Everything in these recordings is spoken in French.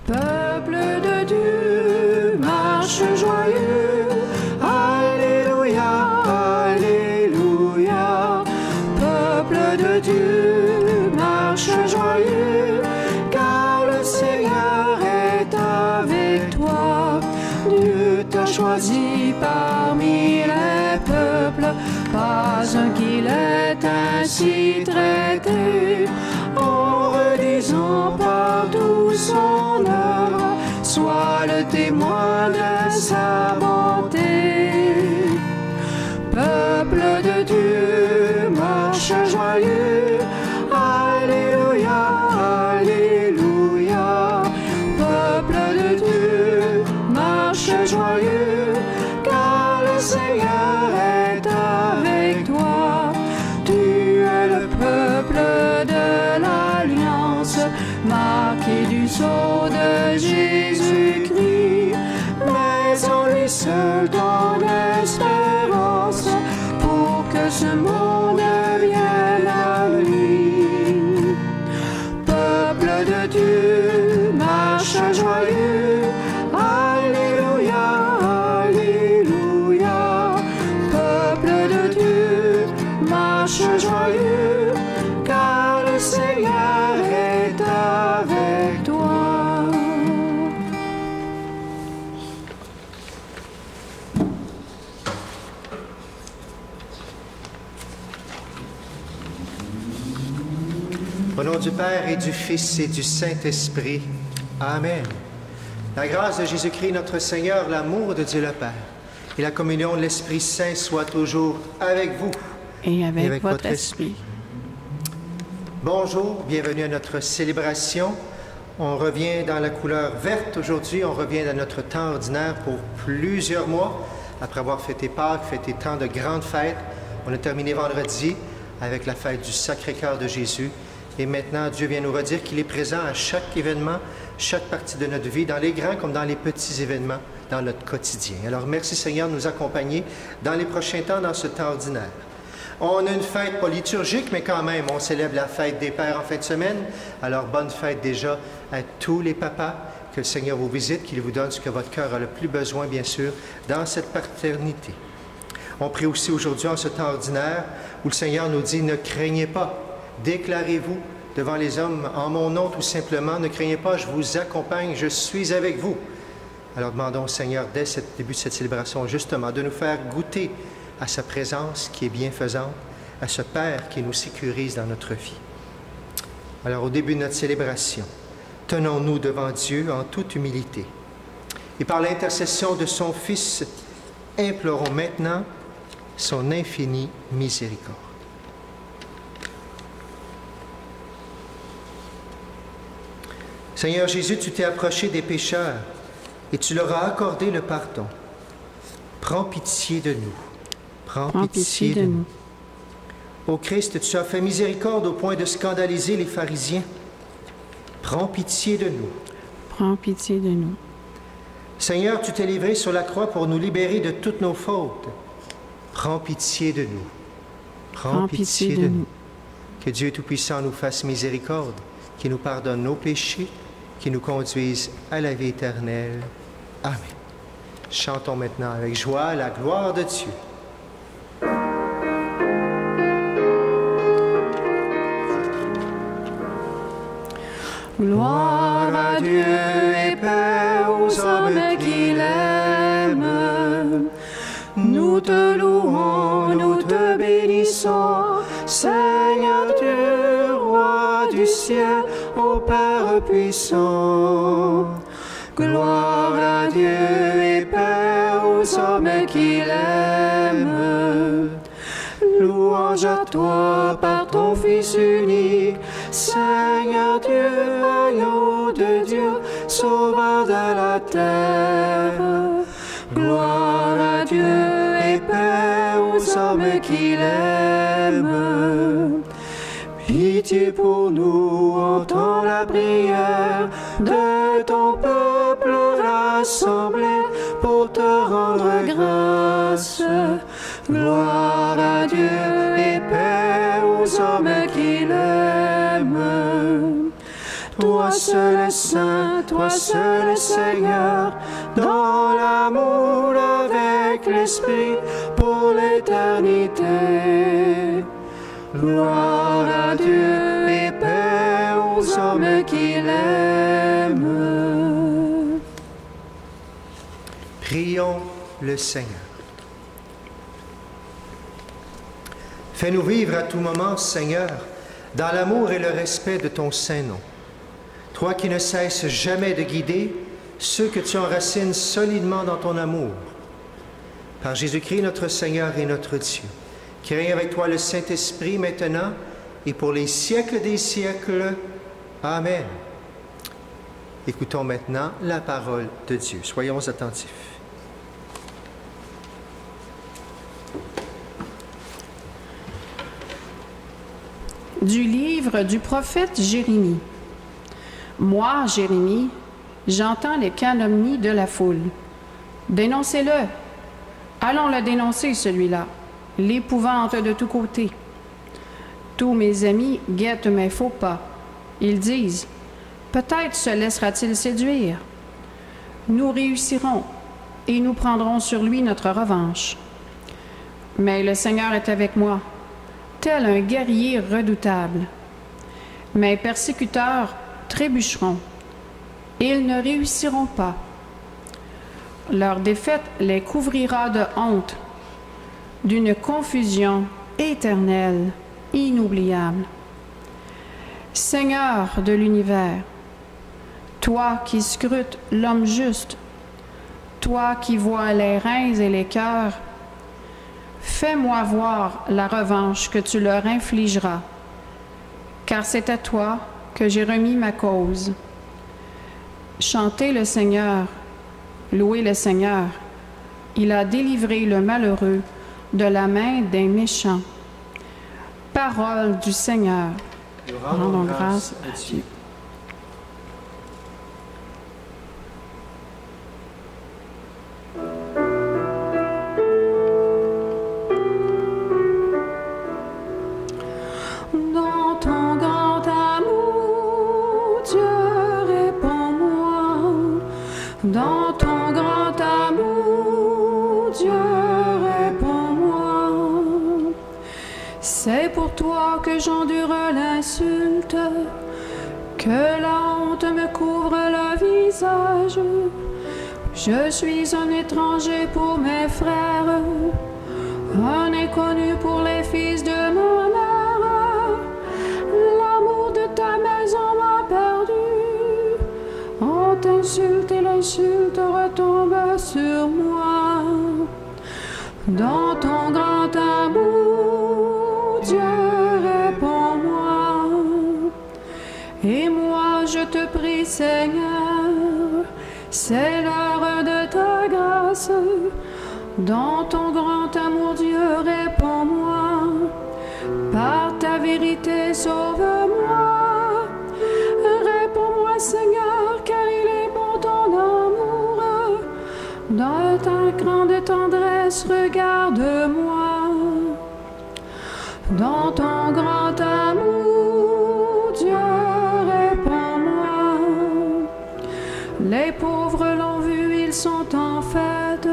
Peuple de Dieu, marche joyeux, Alléluia, Alléluia. Peuple de Dieu, marche joyeux, car le Seigneur est avec toi. Dieu t'a choisi parmi les peuples, pas un qu'il est ainsi traité. En redisant partout son œuvre, sois le témoin de sa bonté. Peuple de Dieu, marche joyeux, Alléluia, Alléluia. Peuple de Dieu, marche joyeux, car le Seigneur est avec toi. Tu es le peuple de l'Alliance, marqué du sceau de Jésus-Christ, mais en lui seul ton espérance, pour que ce monde vienne à lui. Peuple de Dieu, marche joyeux, Alléluia, Alléluia. Peuple de Dieu, marche joyeux, car le Seigneur est avec toi. Au nom du Père et du Fils et du Saint-Esprit. Amen. La grâce de Jésus-Christ notre Seigneur, l'amour de Dieu le Père et la communion de l'Esprit Saint soient toujours avec vous. Et avec votre esprit. Bonjour, bienvenue à notre célébration. On revient dans la couleur verte aujourd'hui, on revient dans notre temps ordinaire pour plusieurs mois. Après avoir fêté Pâques, fêté tant de grandes fêtes, on a terminé vendredi avec la fête du Sacré-Cœur de Jésus. Et maintenant, Dieu vient nous redire qu'il est présent à chaque événement, chaque partie de notre vie, dans les grands comme dans les petits événements, dans notre quotidien. Alors, merci Seigneur de nous accompagner dans les prochains temps, dans ce temps ordinaire. On a une fête pas liturgique, mais quand même, on célèbre la fête des pères en fin de semaine. Alors, bonne fête déjà à tous les papas. Que le Seigneur vous visite, qu'il vous donne ce que votre cœur a le plus besoin, bien sûr, dans cette paternité. On prie aussi aujourd'hui en ce temps ordinaire où le Seigneur nous dit « Ne craignez pas, déclarez-vous devant les hommes en mon nom tout simplement. Ne craignez pas, je vous accompagne, je suis avec vous. » Alors demandons au Seigneur, dès le début de cette célébration, justement, de nous faire goûter à sa présence qui est bienfaisante, à ce Père qui nous sécurise dans notre vie. Alors, au début de notre célébration, tenons-nous devant Dieu en toute humilité. Et par l'intercession de son Fils, implorons maintenant son infinie miséricorde. Seigneur Jésus, tu t'es approché des pécheurs et tu leur as accordé le pardon. Prends pitié de nous. Prends pitié de nous. Ô Christ, tu as fait miséricorde au point de scandaliser les pharisiens. Prends pitié de nous. Prends pitié de nous. Seigneur, tu t'es livré sur la croix pour nous libérer de toutes nos fautes. Prends pitié de nous. Prends pitié de nous. Que Dieu Tout-Puissant nous fasse miséricorde, qui nous pardonne nos péchés, qui nous conduise à la vie éternelle. Amen. Chantons maintenant avec joie la gloire de Dieu. Gloire à Dieu et paix aux hommes qui l'aiment. Nous te louons, nous te bénissons, Seigneur Dieu, Roi du ciel, ô Père puissant. Gloire à Dieu et paix aux hommes qui l'aiment. Louange à toi par ton Fils unique, Seigneur Dieu, agneau de Dieu, sauveur de la terre. Gloire à Dieu et paix aux hommes qui l'aiment. Pitié pour nous, entends la prière de ton peuple rassemblé pour te rendre grâce. Gloire à Dieu et paix aux hommes qui l'aiment. toi seul saint, toi seul Seigneur, dans l'amour avec l'Esprit pour l'éternité. Gloire à Dieu et paix aux hommes qui l'aiment. Prions le Seigneur. Fais-nous vivre à tout moment, Seigneur, dans l'amour et le respect de ton saint nom. Toi qui ne cesses jamais de guider ceux que tu enracines solidement dans ton amour. Par Jésus-Christ, notre Seigneur et notre Dieu, qui règne avec toi le Saint-Esprit maintenant et pour les siècles des siècles. Amen. Écoutons maintenant la parole de Dieu. Soyons attentifs. Du livre du prophète Jérémie. Moi, Jérémie, j'entends les calomnies de la foule. Dénoncez-le. Allons le dénoncer, celui-là. L'épouvante de tous côtés. Tous mes amis guettent mes faux pas. Ils disent, peut-être se laissera-t-il séduire. Nous réussirons et nous prendrons sur lui notre revanche. Mais le Seigneur est avec moi, tel un guerrier redoutable. Mes persécuteurs trébucheront. Ils ne réussiront pas. Leur défaite les couvrira de honte, d'une confusion éternelle, inoubliable. Seigneur de l'univers, toi qui scrutes l'homme juste, toi qui vois les reins et les cœurs, fais-moi voir la revanche que tu leur infligeras, car c'est à toi que j'ai remis ma cause. Chantez le Seigneur, louez le Seigneur. Il a délivré le malheureux de la main des méchants. Parole du Seigneur. Nous rendons grâce à Dieu. Dans ton grand amour, Dieu, réponds-moi. Dans ton grand amour, Dieu, réponds-moi. C'est pour toi que j'endure l'insulte, que la honte me couvre le visage. Je suis un étranger pour mes frères, un inconnu pour les fils de ma mère. L'amour de ta maison m'a perdu. On t'insulte et l'insulte retombe sur moi. Dans ton grand amour, Dieu, réponds-moi. Et moi, je te prie, Seigneur, c'est l'heure de ta grâce. Dans ton grand amour, Dieu, réponds-moi. Par ta vérité, sauve-moi. Réponds-moi, Seigneur, car il est bon ton amour. Dans ta grande tendresse, regarde-moi. Dans ton grand amour, Dieu, réponds-moi. Les pauvres l'ont vu, ils sont en fête.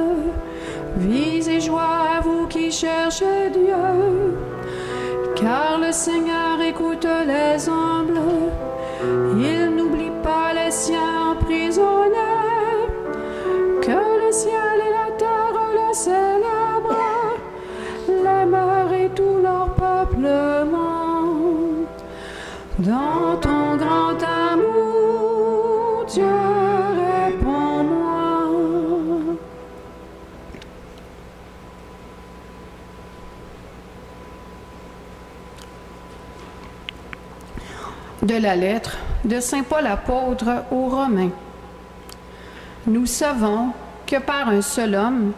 Vis et joie à vous qui cherchez Dieu, car le Seigneur écoute les humbles, il n'oublie pas les siens emprisonnés. Que le ciel et la terre le célèbrent, les mers et tout leur peuplement. Dans ton grand amour, Dieu, réponds-moi. De la lettre de Saint Paul apôtre aux Romains. Nous savons que par un seul homme,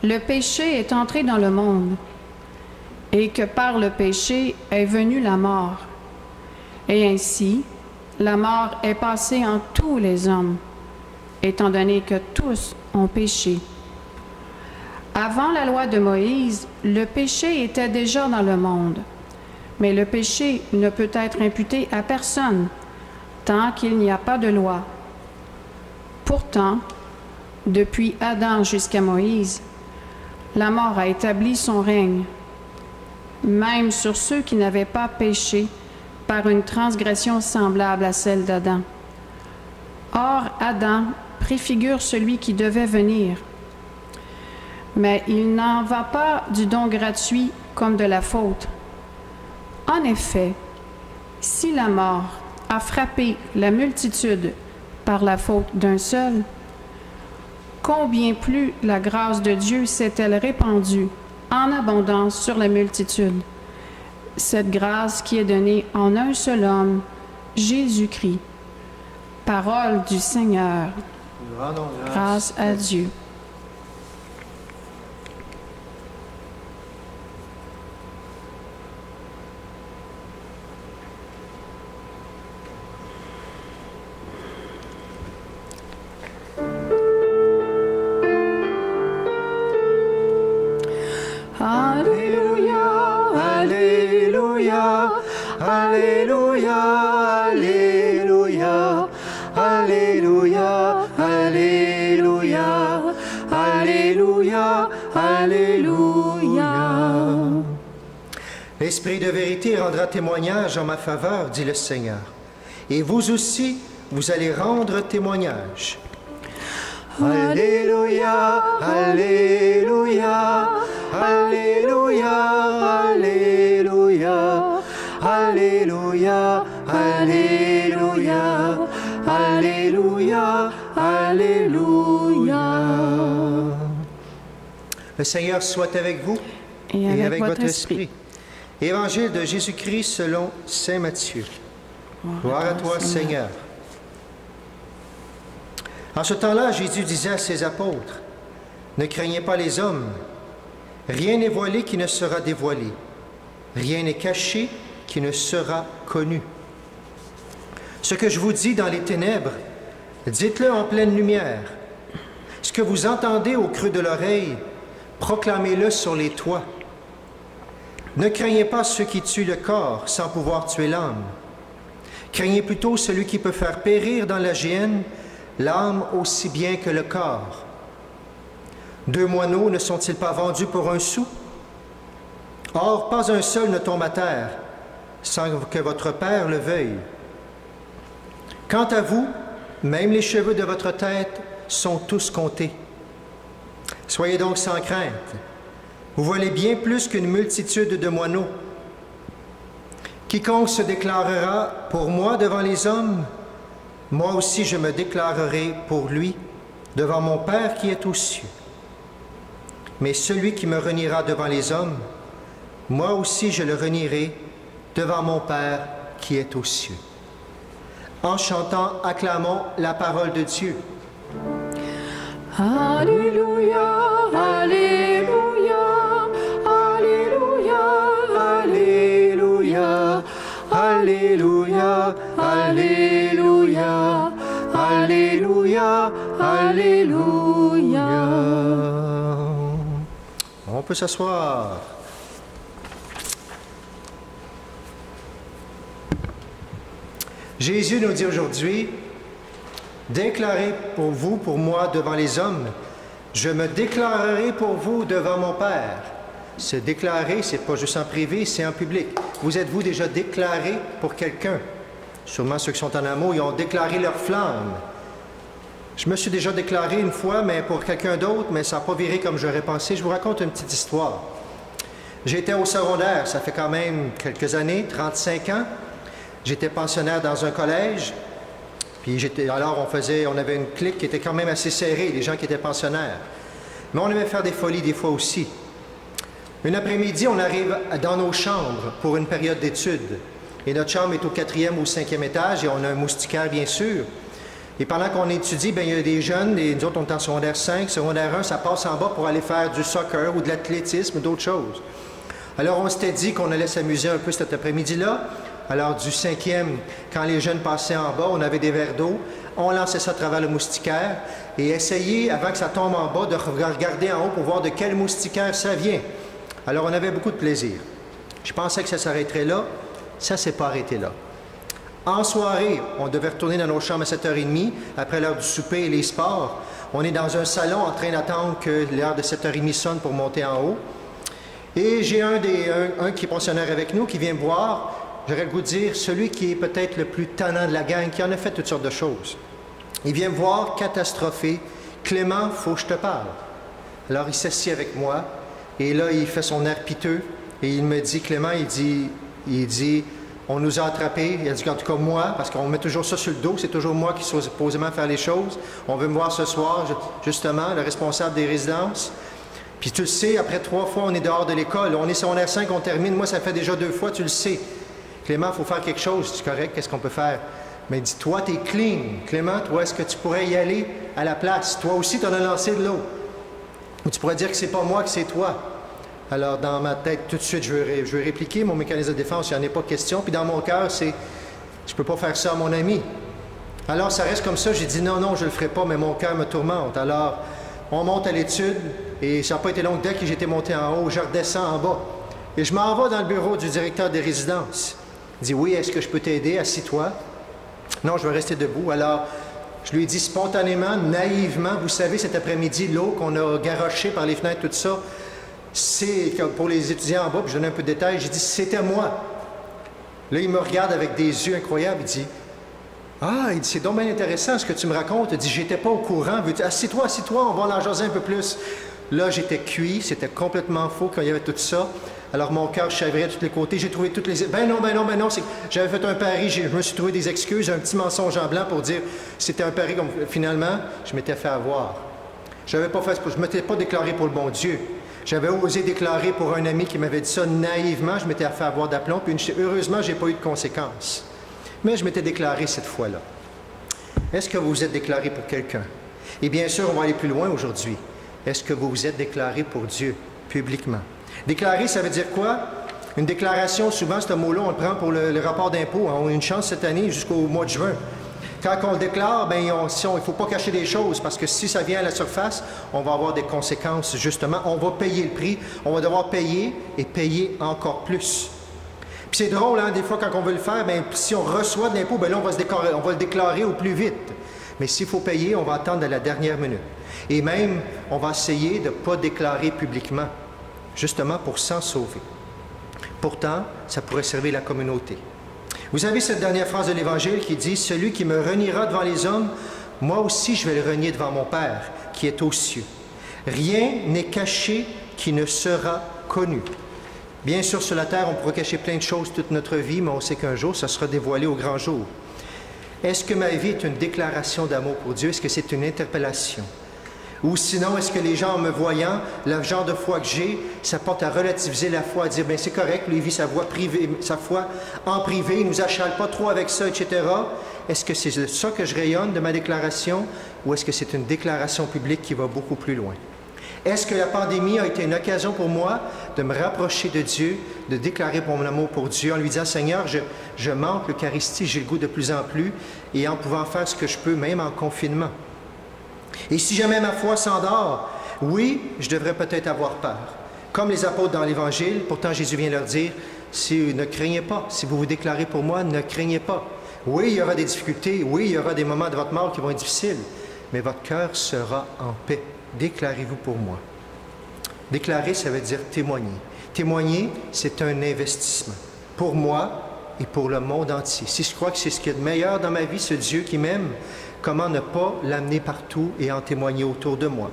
le péché est entré dans le monde, et que par le péché est venue la mort. Et ainsi, la mort est passée en tous les hommes, étant donné que tous ont péché. Avant la loi de Moïse, le péché était déjà dans le monde. Mais le péché ne peut être imputé à personne, tant qu'il n'y a pas de loi. Pourtant, depuis Adam jusqu'à Moïse, la mort a établi son règne, même sur ceux qui n'avaient pas péché par une transgression semblable à celle d'Adam. Or, Adam préfigure celui qui devait venir. Mais il n'en va pas du don gratuit comme de la faute. En effet, si la mort a frappé la multitude par la faute d'un seul, combien plus la grâce de Dieu s'est-elle répandue en abondance sur la multitude. Cette grâce qui est donnée en un seul homme, Jésus-Christ. Parole du Seigneur. Rendons Grâce à Dieu. Alléluia, Alléluia, Alléluia, Alléluia, Alléluia, Alléluia, Alléluia, Alléluia. L'Esprit de vérité rendra témoignage en ma faveur, dit le Seigneur. Et vous aussi, vous allez rendre témoignage. Alléluia, Alléluia, Alléluia, Alléluia, Alléluia, Alléluia, Alléluia, Alléluia. Le Seigneur soit avec vous Et avec votre esprit. Évangile de Jésus-Christ selon saint Matthieu. Gloire à toi, Seigneur. En ce temps-là, Jésus disait à ses apôtres, « Ne craignez pas les hommes. Rien n'est voilé qui ne sera dévoilé. Rien n'est caché qui ne sera connu. Ce que je vous dis dans les ténèbres, dites-le en pleine lumière. Ce que vous entendez au creux de l'oreille, proclamez-le sur les toits. Ne craignez pas ceux qui tuent le corps sans pouvoir tuer l'âme. Craignez plutôt celui qui peut faire périr dans la géhenne l'âme aussi bien que le corps. 2 moineaux ne sont-ils pas vendus pour 1 sou? Or, pas un seul ne tombe à terre, sans que votre Père le veuille. Quant à vous, même les cheveux de votre tête sont tous comptés. Soyez donc sans crainte. Vous valez bien plus qu'une multitude de moineaux. Quiconque se déclarera pour moi devant les hommes, moi aussi je me déclarerai pour lui devant mon Père qui est aux cieux. Mais celui qui me reniera devant les hommes, moi aussi je le renierai devant mon Père qui est aux cieux. En chantant, acclamons la parole de Dieu. Alléluia, Alléluia, Alléluia, Alléluia, Alléluia, Alléluia, Alléluia, Alléluia. On peut s'asseoir. Jésus nous dit aujourd'hui, déclarez pour vous, pour moi, devant les hommes, je me déclarerai pour vous devant mon Père. Se déclarer, c'est pas juste en privé, c'est en public. Vous êtes-vous déjà déclaré pour quelqu'un? Sûrement ceux qui sont en amour, ils ont déclaré leur flamme. Je me suis déjà déclaré une fois, mais pour quelqu'un d'autre, mais ça n'a pas viré comme j'aurais pensé. Je vous raconte une petite histoire. J'étais au secondaire, ça fait quand même quelques années, 35 ans. J'étais pensionnaire dans un collège. Puis alors on avait une clique qui était quand même assez serrée, les gens qui étaient pensionnaires. Mais on aimait faire des folies des fois aussi. Une après-midi, on arrive dans nos chambres pour une période d'études. Et notre chambre est au 4e ou 5e étage et on a un moustiquaire, bien sûr. Et pendant qu'on étudie, bien, il y a des jeunes, et nous autres, on est en secondaire 5, secondaire 1, ça passe en bas pour aller faire du soccer ou de l'athlétisme ou d'autres choses. Alors, on s'était dit qu'on allait s'amuser un peu cet après-midi-là. Alors, du 5e, quand les jeunes passaient en bas, on avait des verres d'eau, on lançait ça à travers le moustiquaire et essayait, avant que ça tombe en bas, de regarder en haut pour voir de quel moustiquaire ça vient. Alors, on avait beaucoup de plaisir. Je pensais que ça s'arrêterait là. Ça ne s'est pas arrêté là. En soirée, on devait retourner dans nos chambres à 7h30, après l'heure du souper et les sports. On est dans un salon en train d'attendre que l'heure de 7h30 sonne pour monter en haut. Et j'ai un qui est pensionnaire avec nous, qui vient me voir. J'aurais le goût de dire, celui qui est peut-être le plus tannant de la gang, qui en a fait toutes sortes de choses. Il vient me voir, catastrophé. « Clément, il faut que je te parle. » Alors il s'assied avec moi, et là il fait son air piteux, et il me dit, Clément, il dit, on nous a attrapés, il a dit, en tout cas moi, parce qu'on met toujours ça sur le dos, c'est toujours moi qui suis supposément faire les choses. On veut me voir ce soir, justement, le responsable des résidences. Puis tu le sais, après 3 fois, on est dehors de l'école, on est secondaire 5, on termine, moi ça fait déjà 2 fois, tu le sais. Clément, il faut faire quelque chose, c'est correct, qu'est-ce qu'on peut faire? Mais il dit, toi, tu es clean. Clément, toi, est-ce que tu pourrais y aller à la place? Toi aussi, tu en as lancé de l'eau. Ou tu pourrais dire que c'est pas moi, que c'est toi. Alors, dans ma tête, tout de suite, je veux répliquer mon mécanisme de défense, il n'y en a pas question. Puis dans mon cœur, c'est, je peux pas faire ça à mon ami. Alors, ça reste comme ça. J'ai dit, non, je le ferai pas, mais mon cœur me tourmente. Alors, on monte à l'étude, et ça n'a pas été long. Dès que j'étais monté en haut, je redescends en bas. Et je m'en vais dans le bureau du directeur des résidences. Il dit, oui, est-ce que je peux t'aider? Assis-toi. Non, je vais rester debout. Alors, je lui ai dit spontanément, naïvement, vous savez, cet après-midi, l'eau qu'on a garochée par les fenêtres, tout ça, c'est pour les étudiants en bas, puis je donne un peu de détails, j'ai dit, c'était moi. Là, il me regarde avec des yeux incroyables, il dit, ah, il dit, c'est donc bien intéressant ce que tu me racontes. Il dit, j'étais pas au courant. Assis-toi, on va en jaser un peu plus. Là, j'étais cuit, c'était complètement faux quand il y avait tout ça. Alors, mon cœur chavrait de tous les côtés. J'ai trouvé toutes les... Ben non. J'avais fait un pari, je me suis trouvé des excuses, un petit mensonge en blanc pour dire c'était un pari. Finalement, je m'étais fait avoir. Je ne m'étais pas déclaré pour le bon Dieu. J'avais osé déclarer pour un ami qui m'avait dit ça naïvement. Je m'étais fait avoir d'aplomb. Puis heureusement, je n'ai pas eu de conséquences. Mais je m'étais déclaré cette fois-là. Est-ce que vous vous êtes déclaré pour quelqu'un? Et bien sûr, on va aller plus loin aujourd'hui. Est-ce que vous vous êtes déclaré pour Dieu, publiquement? Déclarer, ça veut dire quoi? Une déclaration, souvent, ce mot-là, on le prend pour le rapport d'impôt. On a une chance cette année jusqu'au mois de juin. Quand on le déclare, il ne faut pas cacher des choses, parce que si ça vient à la surface, on va avoir des conséquences, justement. On va payer le prix, on va devoir payer et payer encore plus. Puis c'est drôle, hein, des fois, quand on veut le faire, si on reçoit de l'impôt, là, on va le déclarer au plus vite. Mais s'il faut payer, on va attendre à la dernière minute. Et même, on va essayer de ne pas déclarer publiquement, justement pour s'en sauver. Pourtant, ça pourrait servir la communauté. Vous avez cette dernière phrase de l'Évangile qui dit « Celui qui me reniera devant les hommes, moi aussi je vais le renier devant mon Père, qui est aux cieux. Rien n'est caché qui ne sera connu. » Bien sûr, sur la terre, on pourra cacher plein de choses toute notre vie, mais on sait qu'un jour, ça sera dévoilé au grand jour. Est-ce que ma vie est une déclaration d'amour pour Dieu? Est-ce que c'est une interpellation? Ou sinon, est-ce que les gens, en me voyant, le genre de foi que j'ai, ça porte à relativiser la foi, à dire, c'est correct, lui, il vit sa foi en privé, il ne nous achale pas trop avec ça, etc. Est-ce que c'est ça que je rayonne de ma déclaration, ou est-ce que c'est une déclaration publique qui va beaucoup plus loin? Est-ce que la pandémie a été une occasion pour moi de me rapprocher de Dieu, de déclarer mon amour pour Dieu, en lui disant, Seigneur, je manque l'Eucharistie, j'ai le goût de plus en plus, et en pouvant faire ce que je peux, même en confinement. Et si jamais ma foi s'endort, oui, je devrais peut-être avoir peur. Comme les apôtres dans l'Évangile, pourtant Jésus vient leur dire, ne craignez pas, si vous vous déclarez pour moi, ne craignez pas. Oui, il y aura des difficultés, oui, il y aura des moments de votre mort qui vont être difficiles, mais votre cœur sera en paix. Déclarez-vous pour moi. Déclarer, ça veut dire témoigner. Témoigner, c'est un investissement pour moi et pour le monde entier. Si je crois que c'est ce qu'il y a de meilleur dans ma vie, ce Dieu qui m'aime, comment ne pas l'amener partout et en témoigner autour de moi?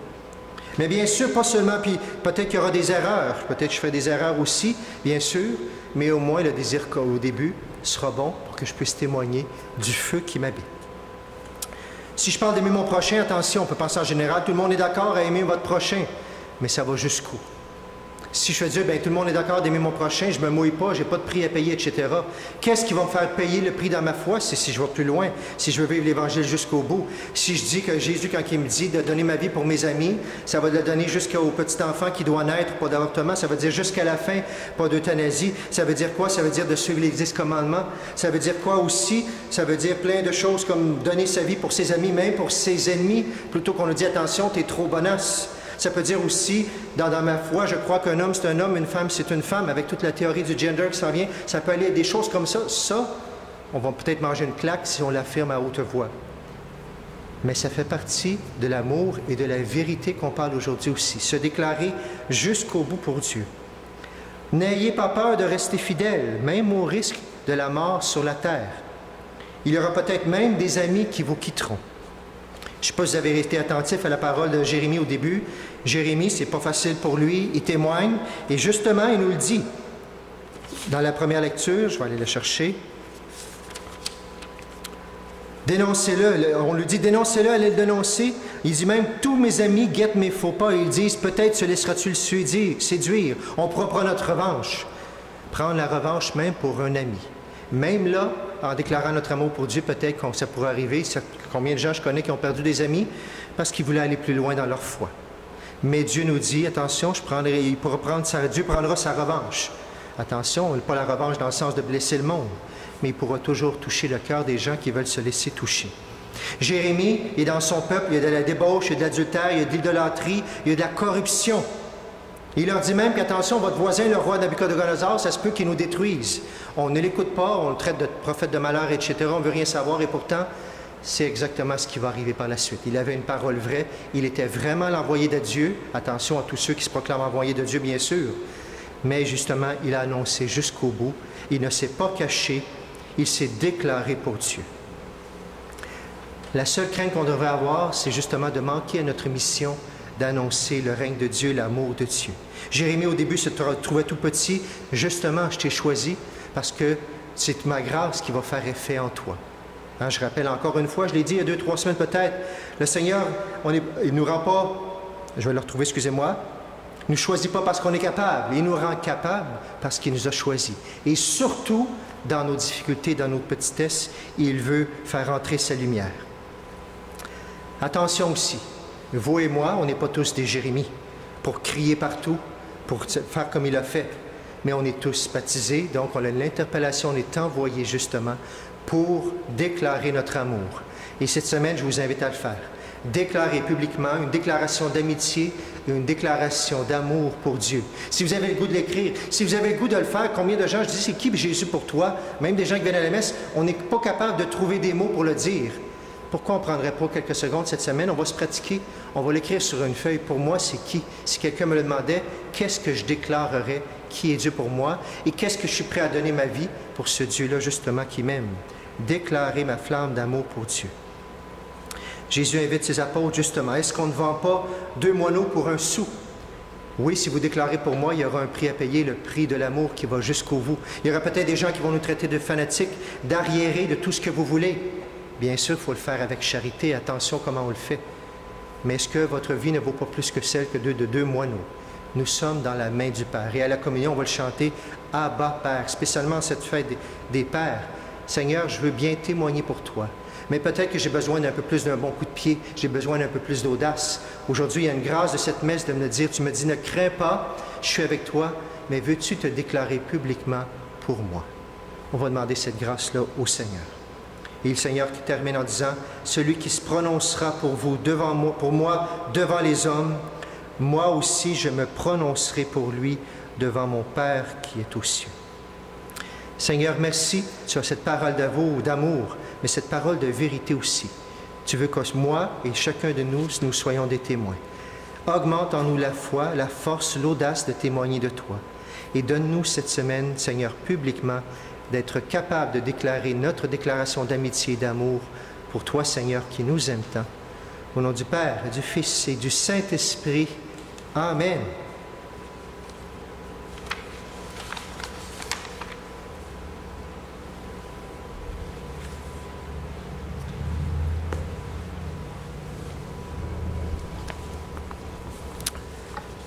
Mais bien sûr, pas seulement, puis peut-être qu'il y aura des erreurs, peut-être que je fais des erreurs aussi, bien sûr, mais au moins le désir au début sera bon pour que je puisse témoigner du feu qui m'habite. Si je parle d'aimer mon prochain, attention, on peut penser en général, tout le monde est d'accord à aimer votre prochain, mais ça va jusqu'où? Si je fais dire, tout le monde est d'accord d'aimer mon prochain, je ne me mouille pas, je n'ai pas de prix à payer, etc. Qu'est-ce qui va me faire payer le prix dans ma foi? C'est si je vais plus loin, si je veux vivre l'Évangile jusqu'au bout. Si je dis que Jésus, quand il me dit de donner ma vie pour mes amis, ça va le donner jusqu'au petit enfant qui doit naître, pas d'avortement, ça veut dire jusqu'à la fin, pas d'euthanasie. Ça veut dire quoi? Ça veut dire de suivre les 10 commandements. Ça veut dire quoi aussi? Ça veut dire plein de choses comme donner sa vie pour ses amis, même pour ses ennemis, plutôt qu'on nous dit, attention, t'es trop bonasse. Ça peut dire aussi, dans ma foi, je crois qu'un homme, c'est un homme, une femme, c'est une femme, avec toute la théorie du gender qui s'en vient. Ça peut aller à des choses comme ça. Ça, on va peut-être manger une claque si on l'affirme à haute voix. Mais ça fait partie de l'amour et de la vérité qu'on parle aujourd'hui aussi. Se déclarer jusqu'au bout pour Dieu. N'ayez pas peur de rester fidèle, même au risque de la mort sur la terre. Il y aura peut-être même des amis qui vous quitteront. Je ne sais pas si vous avez été attentif à la parole de Jérémie au début. Jérémie, c'est pas facile pour lui, il témoigne, et justement, il nous le dit. Dans la première lecture, je vais aller le chercher. Dénoncez-le, on lui dit, dénoncez-le, allez le dénoncer. Il dit même, tous mes amis guettent mes faux pas. Ils disent, peut-être se laisseras-tu le séduire. On pourra prendre notre revanche. Prendre la revanche même pour un ami. Même là, en déclarant notre amour pour Dieu, peut-être que ça pourrait arriver. Combien de gens je connais qui ont perdu des amis parce qu'ils voulaient aller plus loin dans leur foi. Mais Dieu nous dit, attention, Dieu prendra sa revanche. Attention, pas la revanche dans le sens de blesser le monde, mais il pourra toujours toucher le cœur des gens qui veulent se laisser toucher. Jérémie est dans son peuple, il y a de la débauche, il y a de l'adultère, il y a de l'idolâtrie, il y a de la corruption. Il leur dit même qu'attention, votre voisin, le roi Nabuchodonosor, ça se peut qu'il nous détruise. On ne l'écoute pas, on le traite de prophète de malheur, etc. On ne veut rien savoir et pourtant, c'est exactement ce qui va arriver par la suite. Il avait une parole vraie, il était vraiment l'envoyé de Dieu. Attention à tous ceux qui se proclament envoyés de Dieu, bien sûr. Mais justement, il a annoncé jusqu'au bout. Il ne s'est pas caché, il s'est déclaré pour Dieu. La seule crainte qu'on devrait avoir, c'est justement de manquer à notre mission d'annoncer le règne de Dieu, l'amour de Dieu. Jérémie, au début, se trouvait tout petit. Justement, je t'ai choisi parce que c'est ma grâce qui va faire effet en toi. Hein, je rappelle encore une fois, je l'ai dit il y a 2-3 semaines peut-être, le Seigneur, il ne nous rend pas, je vais le retrouver, excusez-moi, il ne nous choisit pas parce qu'on est capable, il nous rend capable parce qu'il nous a choisis. Et surtout, dans nos difficultés, dans nos petitesses, il veut faire entrer sa lumière. Attention aussi, vous et moi, on n'est pas tous des Jérémies pour crier partout, pour faire comme il a fait. Mais on est tous baptisés, donc on a l'interpellation, on est envoyé justement pour déclarer notre amour. Et cette semaine, je vous invite à le faire. Déclarer publiquement une déclaration d'amitié et une déclaration d'amour pour Dieu. Si vous avez le goût de l'écrire, si vous avez le goût de le faire, combien de gens, je dis, c'est qui Jésus pour toi? Même des gens qui viennent à la messe, on n'est pas capable de trouver des mots pour le dire. Pourquoi on ne prendrait pas quelques secondes cette semaine? On va se pratiquer, on va l'écrire sur une feuille. Pour moi, c'est qui? Si quelqu'un me le demandait, qu'est-ce que je déclarerais? Qui est Dieu pour moi? Et qu'est-ce que je suis prêt à donner ma vie pour ce Dieu-là, justement, qui m'aime? Déclarer ma flamme d'amour pour Dieu. Jésus invite ses apôtres, justement. Est-ce qu'on ne vend pas 2 moineaux pour 1 sou? Oui, si vous déclarez pour moi, il y aura un prix à payer, le prix de l'amour qui va jusqu'au bout. Il y aura peut-être des gens qui vont nous traiter de fanatiques, d'arriérés, de tout ce que vous voulez. Bien sûr, il faut le faire avec charité. Attention comment on le fait. Mais est-ce que votre vie ne vaut pas plus que celle de 2 moineaux? Nous sommes dans la main du Père. Et à la communion, on va le chanter « Abba, Père », spécialement cette fête des Pères. Seigneur, je veux bien témoigner pour toi. Mais peut-être que j'ai besoin d'un peu plus d'un bon coup de pied. J'ai besoin d'un peu plus d'audace. Aujourd'hui, il y a une grâce de cette messe de me dire, tu me dis, ne crains pas, je suis avec toi, mais veux-tu te déclarer publiquement pour moi? On va demander cette grâce-là au Seigneur. Et le Seigneur qui termine en disant, celui qui se prononcera pour vous, pour moi, devant les hommes, moi aussi je me prononcerai pour lui devant mon Père qui est aux cieux. Seigneur, merci sur cette parole d'amour, mais cette parole de vérité aussi. Tu veux que moi et chacun de nous soyons des témoins. Augmente en nous la foi, la force, l'audace de témoigner de toi. Et donne-nous cette semaine, Seigneur, publiquement, d'être capable de déclarer notre déclaration d'amitié et d'amour pour toi, Seigneur, qui nous aime tant. Au nom du Père, du Fils et du Saint-Esprit. Amen.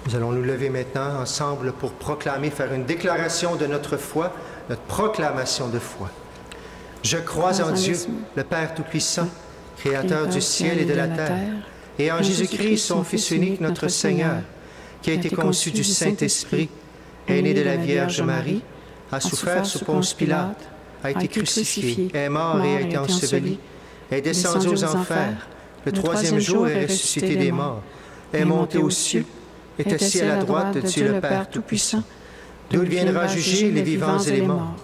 Nous allons nous lever maintenant ensemble pour proclamer, faire une déclaration de notre foi, notre proclamation de foi. Je crois en Dieu, le Père Tout-Puissant, Créateur du ciel et de la terre, et en Jésus-Christ, son Fils unique, notre Seigneur, qui a été conçu du Saint-Esprit, est né de la Vierge Marie, a souffert sous Ponce Pilate, a été crucifié, est mort et a été enseveli, est descendu aux enfers, le 3e jour est ressuscité des morts, est monté aux cieux, est assis à la droite de Dieu le Père Tout-Puissant, d'où il viendra juger les vivants et les morts.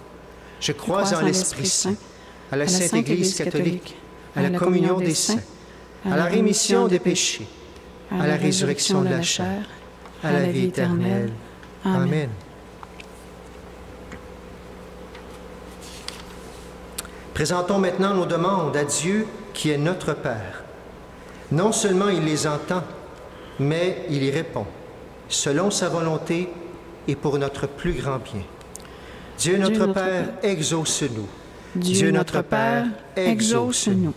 Je crois en l'Esprit Saint, à la Sainte Église catholique, à la communion des saints, à la rémission des péchés, à la résurrection de la chair, à la vie éternelle. Amen. Présentons maintenant nos demandes à Dieu qui est notre Père. Non seulement il les entend, mais il y répond, selon sa volonté et pour notre plus grand bien. Dieu notre Père, exauce-nous. Dieu notre Père, exauce-nous.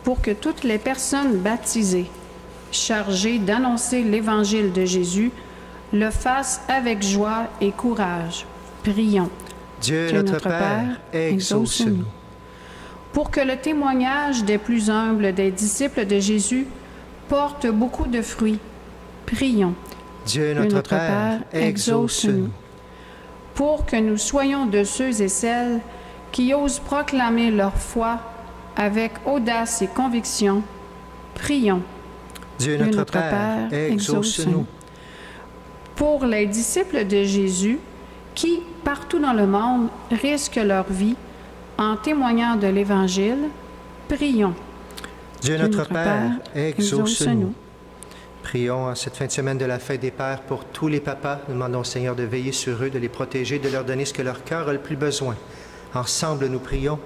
Pour que toutes les personnes baptisées, chargées d'annoncer l'Évangile de Jésus, le fassent avec joie et courage. Prions. Dieu notre Père, exauce-nous. Pour que le témoignage des plus humbles des disciples de Jésus porte beaucoup de fruits. Prions. Dieu notre Père, exauce-nous. Pour que nous soyons de ceux et celles qui osent proclamer leur foi avec audace et conviction, prions. Dieu notre Père, exauce-nous. Pour les disciples de Jésus qui, partout dans le monde, risquent leur vie en témoignant de l'Évangile, prions. Dieu notre Père, exauce-nous. Prions en cette fin de semaine de la fête des Pères pour tous les papas. Nous demandons au Seigneur de veiller sur eux, de les protéger, de leur donner ce que leur cœur a le plus besoin. Ensemble, nous prions.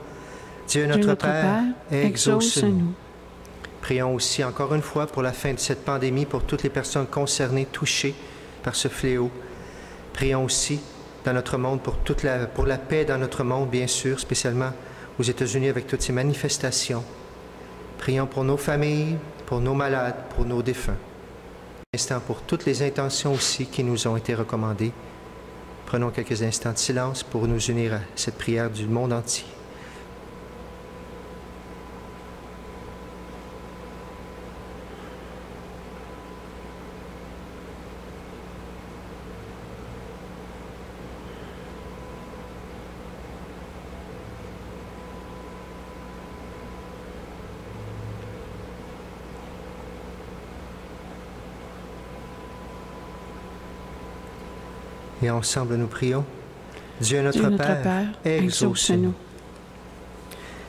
Dieu notre Père, exauce-nous. Prions aussi encore une fois pour la fin de cette pandémie, pour toutes les personnes concernées, touchées par ce fléau. Prions aussi dans notre monde pour la paix dans notre monde, bien sûr, spécialement aux États-Unis avec toutes ces manifestations. Prions pour nos familles, pour nos malades, pour nos défunts. Un instant pour toutes les intentions aussi qui nous ont été recommandées. Prenons quelques instants de silence pour nous unir à cette prière du monde entier. Et ensemble, nous prions. Dieu notre Père, exauce-nous.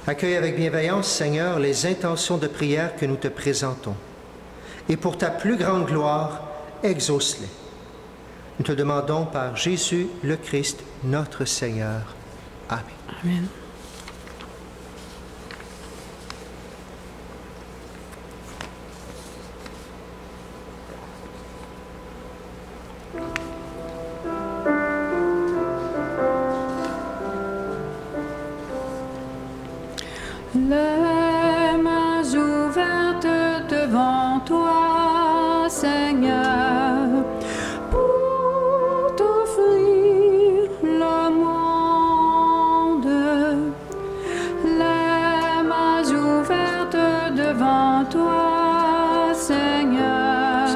Accueille avec bienveillance, Seigneur, les intentions de prière que nous te présentons. Et pour ta plus grande gloire, exauce-les. Nous te demandons par Jésus le Christ, notre Seigneur. Amen. Amen. Les mains ouvertes devant toi, Seigneur, pour t'offrir le monde. Les mains ouvertes devant toi, Seigneur,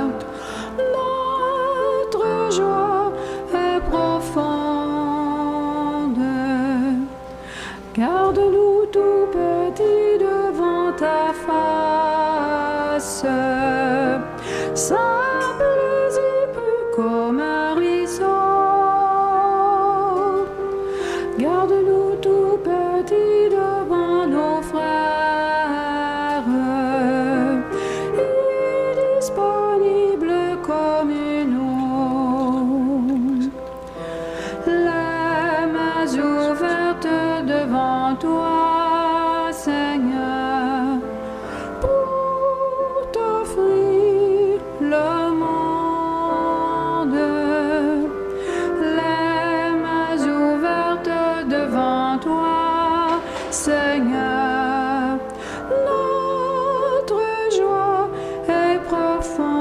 notre joie est profonde. Garde-nous tout petit devant ta face, simple et pur comme un ruisseau. Garde-nous tout petit devant nos frères, indisponibles comme une eau. Les mains ouvertes devant toi, Seigneur, pour t'offrir le monde. Les mains ouvertes devant toi, Seigneur, notre joie est profonde.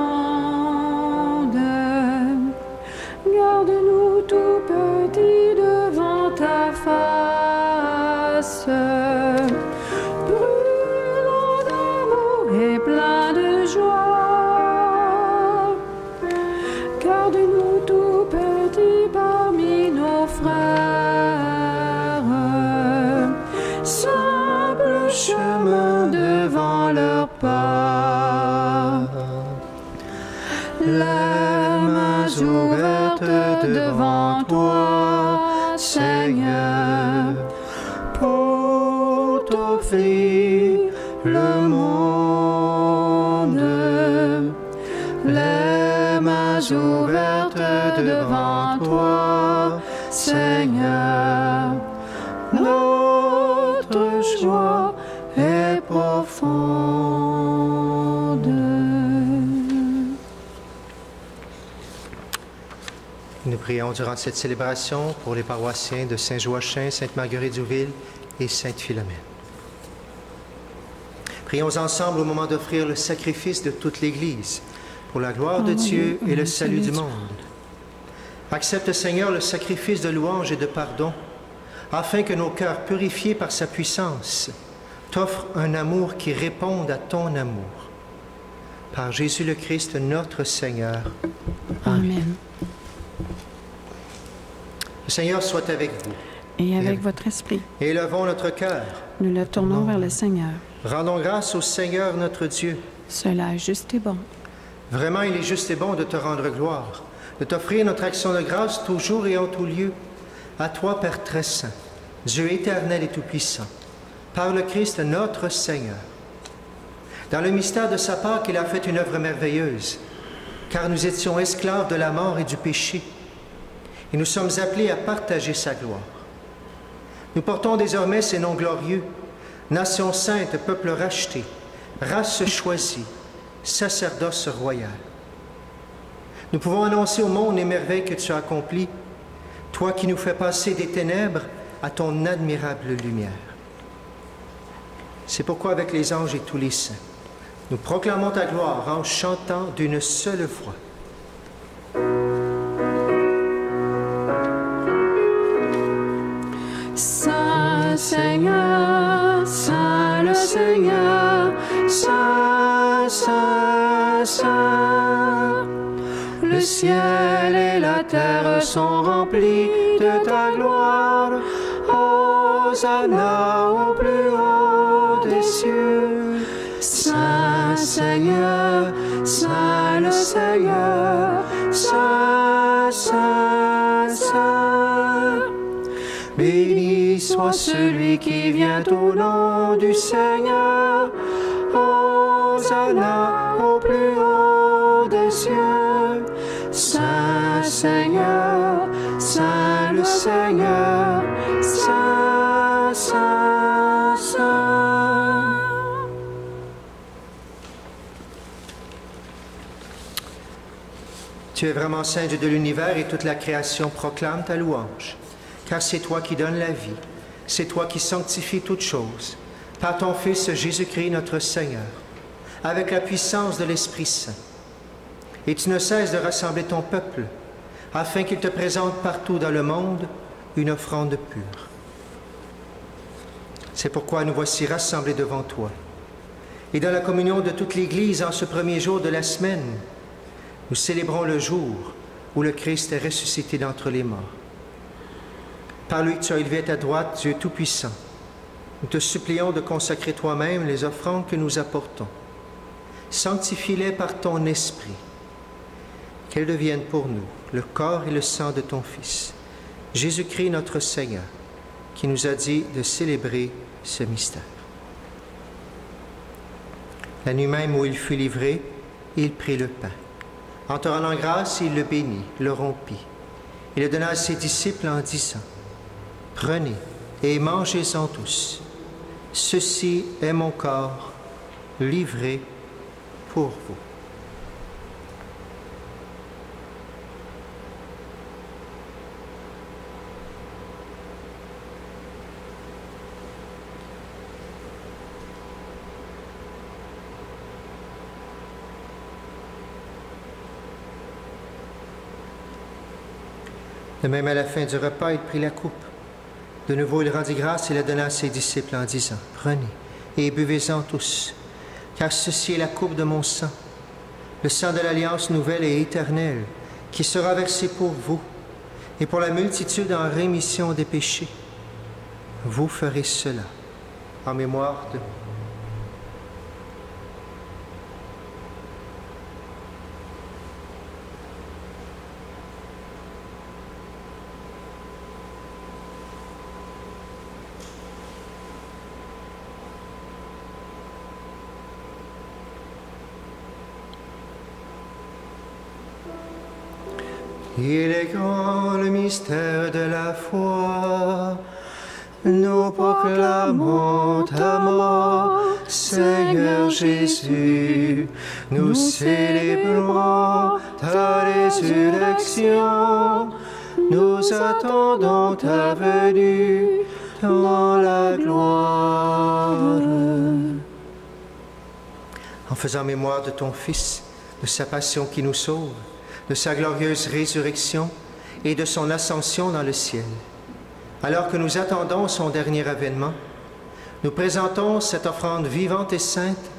Garde-nous tout petit devant ta face, brûlant d'amour et plein de joie. Garde-nous tout petit parmi nos frères, simple chemin devant leur pas. Les mains ouvertes devant toi, Seigneur, pour t'offrir le monde. Les mains ouvertes devant toi, Seigneur, notre joie est profonde. Nous prions durant cette célébration pour les paroissiens de Saint-Joachim, Sainte-Marguerite-Douville et Sainte-Philomène. Prions ensemble au moment d'offrir le sacrifice de toute l'Église pour la gloire de Dieu et le salut du monde. Accepte, Seigneur, le sacrifice de louange et de pardon, afin que nos cœurs purifiés par sa puissance t'offrent un amour qui réponde à ton amour. Par Jésus le Christ, notre Seigneur. Amen. Le Seigneur soit avec vous. Et avec votre esprit. Élevons notre cœur. Nous le tournons vers le Seigneur. Rendons grâce au Seigneur notre Dieu. Cela est juste et bon. Vraiment, il est juste et bon de te rendre gloire, de t'offrir notre action de grâce toujours et en tout lieu. À toi, Père très saint, Dieu éternel et tout-puissant, par le Christ notre Seigneur. Dans le mystère de sa Pâque, il a fait une œuvre merveilleuse, car nous étions esclaves de la mort et du péché, et nous sommes appelés à partager sa gloire. Nous portons désormais ces noms glorieux, nation sainte, peuple racheté, race choisie, sacerdoce royal. Nous pouvons annoncer au monde les merveilles que tu as accomplies, toi qui nous fais passer des ténèbres à ton admirable lumière. C'est pourquoi avec les anges et tous les saints, nous proclamons ta gloire en chantant d'une seule voix. Saint Seigneur, Saint le Seigneur, Saint, Saint, Saint. Le ciel et la terre sont remplis de ta gloire. Hosanna au plus haut des cieux. Saint Seigneur, Saint le Seigneur, Saint, Saint, Saint. Béni soit celui qui vient au nom du Seigneur. Hosanna au plus haut des cieux. Saint Seigneur, Saint le Seigneur, Saint, Saint, Saint. Tu es vraiment Saint Dieu de l'univers et toute la création proclame ta louange. Car c'est toi qui donnes la vie, c'est toi qui sanctifies toutes choses, par ton Fils Jésus-Christ notre Seigneur, avec la puissance de l'Esprit Saint. Et tu ne cesses de rassembler ton peuple, afin qu'il te présente partout dans le monde une offrande pure. C'est pourquoi nous voici rassemblés devant toi. Et dans la communion de toute l'Église, en ce premier jour de la semaine, nous célébrons le jour où le Christ est ressuscité d'entre les morts. Par lui, tu as élevé à ta droite, Dieu Tout-Puissant. Nous te supplions de consacrer toi-même les offrandes que nous apportons. Sanctifie-les par ton esprit, qu'elles deviennent pour nous le corps et le sang de ton Fils, Jésus-Christ notre Seigneur, qui nous a dit de célébrer ce mystère. La nuit même où il fut livré, il prit le pain. En te rendant grâce, il le bénit, le rompit. Il le donna à ses disciples en disant: Prenez et mangez-en tous. Ceci est mon corps livré pour vous. De même, à la fin du repas, il prit la coupe. De nouveau, il rendit grâce et la donna à ses disciples en disant: Prenez et buvez-en tous, car ceci est la coupe de mon sang, le sang de l'alliance nouvelle et éternelle, qui sera versé pour vous et pour la multitude en rémission des péchés. Vous ferez cela en mémoire de moi. Il est grand le mystère de la foi. Nous proclamons ta mort, Seigneur Jésus. Nous célébrons ta résurrection. Nous attendons ta venue dans la gloire. En faisant mémoire de ton Fils, de sa passion qui nous sauve, de sa glorieuse résurrection et de son ascension dans le ciel, alors que nous attendons son dernier avènement, nous présentons cette offrande vivante et sainte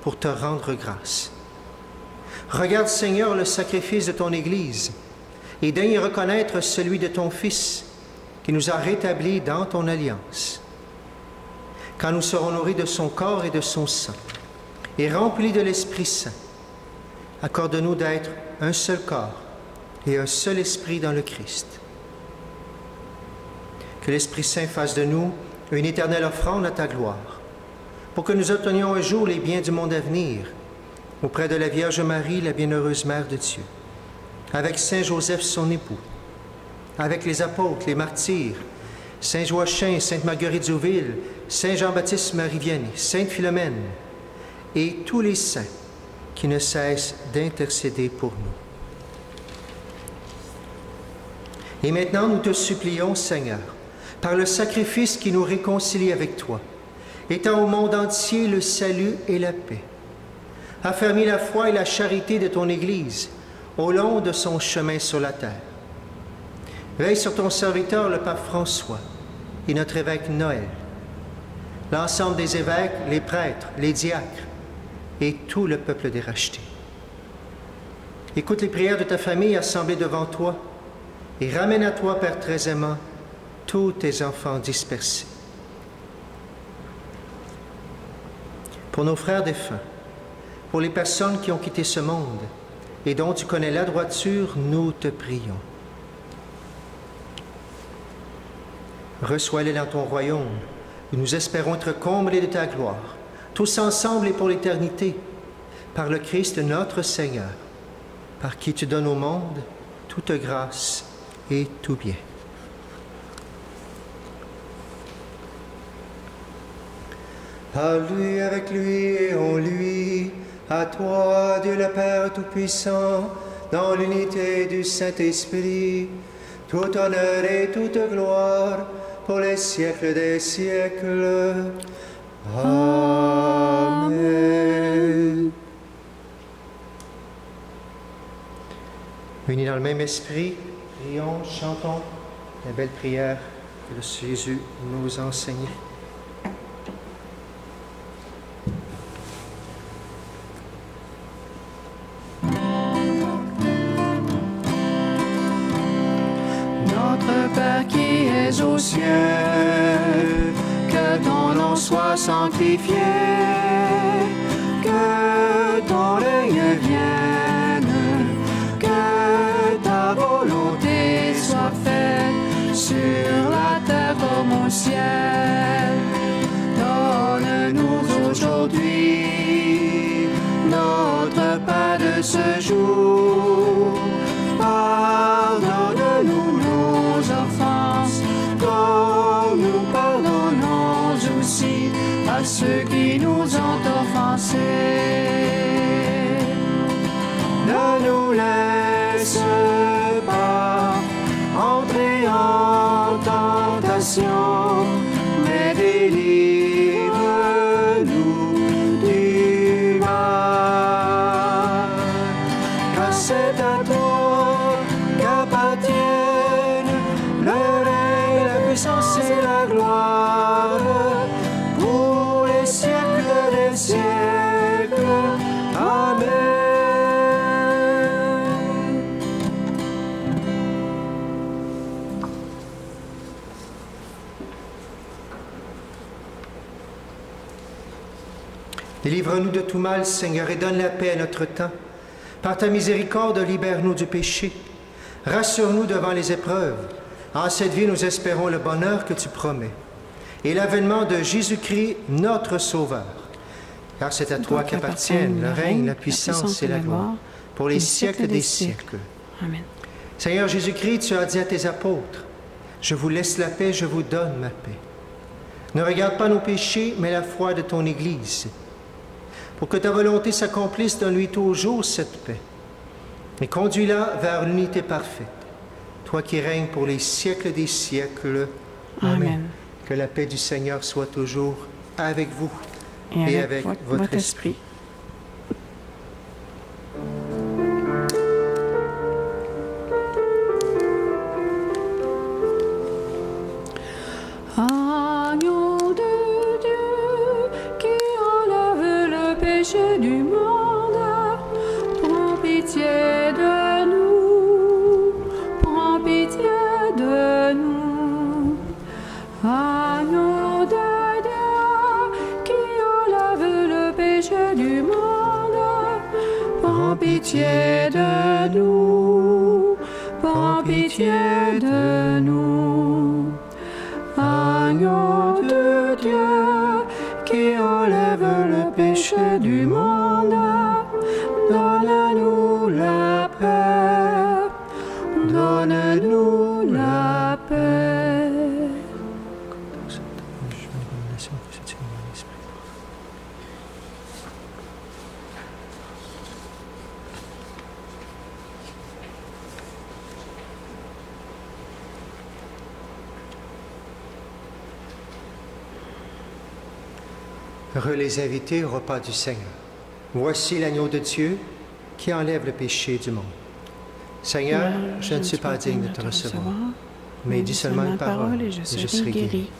pour te rendre grâce. Regarde, Seigneur, le sacrifice de ton Église et daigne reconnaître celui de ton Fils qui nous a rétablis dans ton alliance. Quand nous serons nourris de son corps et de son sang et remplis de l'Esprit Saint, accorde-nous d'être un seul corps et un seul esprit dans le Christ. Que l'Esprit Saint fasse de nous une éternelle offrande à ta gloire, pour que nous obtenions un jour les biens du monde à venir, auprès de la Vierge Marie, la bienheureuse Mère de Dieu, avec Saint Joseph, son époux, avec les apôtres, les martyrs, Saint Joachim, Sainte Marguerite Zouville, Saint Jean-Baptiste Marie Vianney, Sainte Philomène, et tous les saints qui ne cessent d'intercéder pour nous. Et maintenant, nous te supplions, Seigneur, par le sacrifice qui nous réconcilie avec toi, étends au monde entier le salut et la paix. Affermis la foi et la charité de ton Église au long de son chemin sur la terre. Veille sur ton serviteur, le pape François, et notre évêque Noël, l'ensemble des évêques, les prêtres, les diacres, et tout le peuple des rachetés. Écoute les prières de ta famille assemblée devant toi, et ramène à toi, Père très aimant, tous tes enfants dispersés. Pour nos frères défunts, pour les personnes qui ont quitté ce monde et dont tu connais la droiture, nous te prions. Reçois-les dans ton royaume, où nous espérons être comblés de ta gloire, tous ensemble et pour l'éternité, par le Christ notre Seigneur, par qui tu donnes au monde toute grâce et tout bien. À lui, avec lui et en lui, à toi, Dieu le Père Tout-Puissant, dans l'unité du Saint-Esprit, tout honneur et toute gloire pour les siècles des siècles. Amen. Unis dans le même esprit, prions, chantons la belle prière que le Jésus nous a enseignée. Aux cieux, que ton nom soit sanctifié, que ton règne vienne, que ta volonté soit faite sur la terre comme au ciel. Donne-nous aujourd'hui notre pain de ce jour. Pardonne-nous nos offenses, comme nous pardonnons aussi à ceux qui nous ont offensés. Ne nous laisse pas entrer en tentation, mais délivre-nous du mal. Car c'est à toi qu'appartiennent le règne, la puissance et la gloire pour les siècles des siècles. Amen. Délivre-nous de tout mal, Seigneur, et donne la paix à notre temps. Par ta miséricorde, libère-nous du péché. Rassure-nous devant les épreuves. En cette vie, nous espérons le bonheur que tu promets et l'avènement de Jésus-Christ, notre Sauveur. Car c'est à toi qu'appartiennent le règne, la puissance et la gloire pour les siècles des siècles. Amen. Seigneur Jésus-Christ, tu as dit à tes apôtres, « Je vous laisse la paix, je vous donne ma paix. » Ne regarde pas nos péchés, mais la foi de ton Église. Pour que ta volonté s'accomplisse, donne-lui toujours cette paix. Et conduis-la vers l'unité parfaite. Toi qui règnes pour les siècles des siècles. Amen. Que la paix du Seigneur soit toujours avec vous Et avec votre esprit. Agneau de Dieu qui enlève le péché du monde, prends pitié de nous, prends pitié de nous. Agneau de Dieu qui enlève le péché du monde, prends pitié de nous, prends pitié de nous. Agneau de Dieu qui enlève le péché du monde, donne-nous la paix, donne-nous la paix. Heureux les invités au repas du Seigneur. Voici l'agneau de Dieu qui enlève le péché du monde. Seigneur, je ne suis pas digne de te recevoir, mais dis seulement une parole et je serai guéri.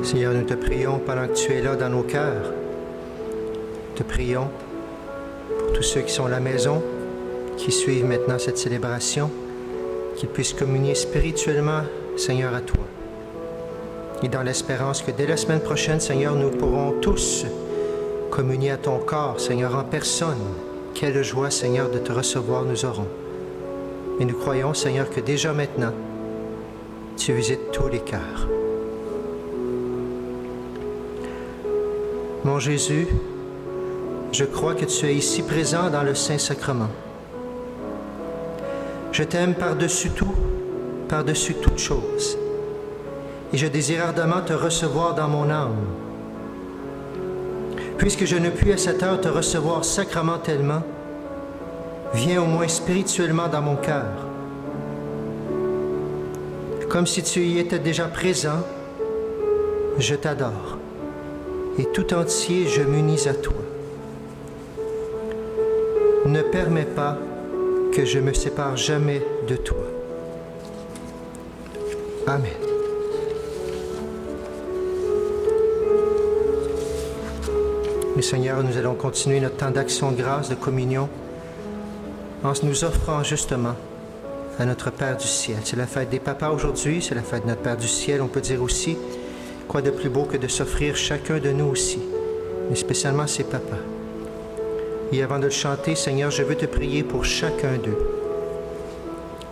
Seigneur, nous te prions pendant que tu es là dans nos cœurs. Te prions pour tous ceux qui sont à la maison, qui suivent maintenant cette célébration, qu'ils puissent communier spirituellement, Seigneur, à toi. Et dans l'espérance que dès la semaine prochaine, Seigneur, nous pourrons tous communier à ton corps, Seigneur, en personne. Quelle joie, Seigneur, de te recevoir nous aurons. Et nous croyons, Seigneur, que déjà maintenant, tu visites tous les cœurs. Mon Jésus, je crois que tu es ici présent dans le Saint-Sacrement. Je t'aime par-dessus tout, par-dessus toute chose. Et je désire ardemment te recevoir dans mon âme. Puisque je ne puis à cette heure te recevoir sacramentellement, viens au moins spirituellement dans mon cœur. Comme si tu y étais déjà présent, je t'adore. Et tout entier, je m'unis à toi. Ne permets pas que je me sépare jamais de toi. Amen. Et Seigneur, nous allons continuer notre temps d'action de grâce, de communion, en nous offrant justement à notre Père du ciel. C'est la fête des papas aujourd'hui, c'est la fête de notre Père du ciel. On peut dire aussi, quoi de plus beau que de s'offrir chacun de nous aussi, mais spécialement ses papas. Et avant de le chanter, Seigneur, je veux te prier pour chacun d'eux.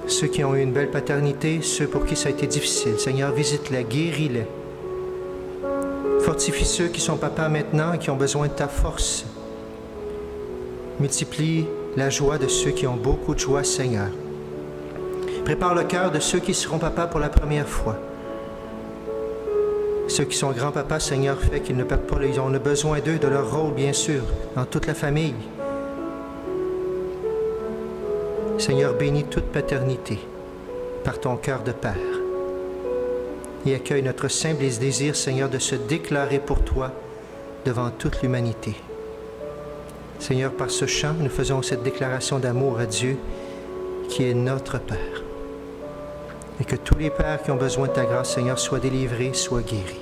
Ceux qui ont eu une belle paternité, ceux pour qui ça a été difficile. Seigneur, visite-les, guéris-les. Fortifie ceux qui sont papas maintenant et qui ont besoin de ta force. Multiplie la joie de ceux qui ont beaucoup de joie, Seigneur. Prépare le cœur de ceux qui seront papas pour la première fois. Ceux qui sont grands-papas, Seigneur, fait qu'ils ne perdent pas, on a besoin d'eux, de leur rôle, bien sûr, dans toute la famille. Seigneur, bénis toute paternité par ton cœur de Père. Et accueille notre simple désir, Seigneur, de se déclarer pour toi devant toute l'humanité. Seigneur, par ce chant, nous faisons cette déclaration d'amour à Dieu qui est notre Père. Et que tous les pères qui ont besoin de ta grâce, Seigneur, soient délivrés, soient guéris.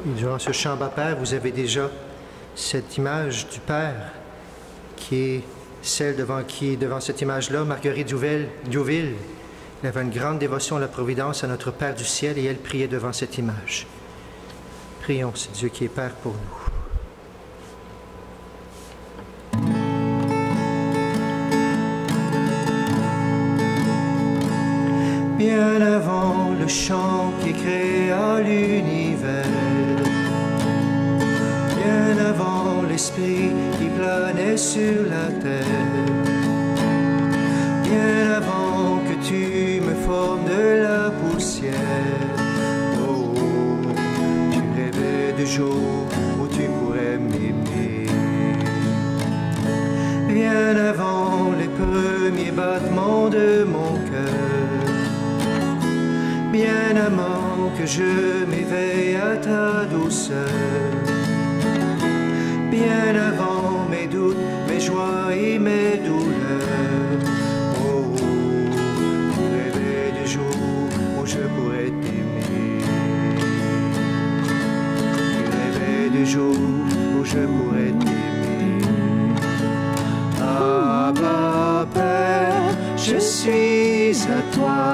Et durant ce chant Abba Père, vous avez déjà cette image du Père qui est celle devant cette image-là, Marguerite Diouville. Elle avait une grande dévotion à la Providence, à notre Père du ciel, et elle priait devant cette image. Prions, c'est Dieu qui est Père pour nous. Bien avant le chant qui créa l'univers, bien avant l'esprit qui planait sur la terre, bien avant que tu me formes de la poussière, oh, tu rêvais du jour où tu pourrais m'aimer. Bien avant les premiers battements de mon cœur, bien avant que je m'éveille à ta douceur, bien avant mes doutes, mes joies et mes douleurs, oh, tu rêvais du jour où je pourrais t'aimer. Tu rêvais du jour où je pourrais t'aimer. Abba Père, je suis à toi.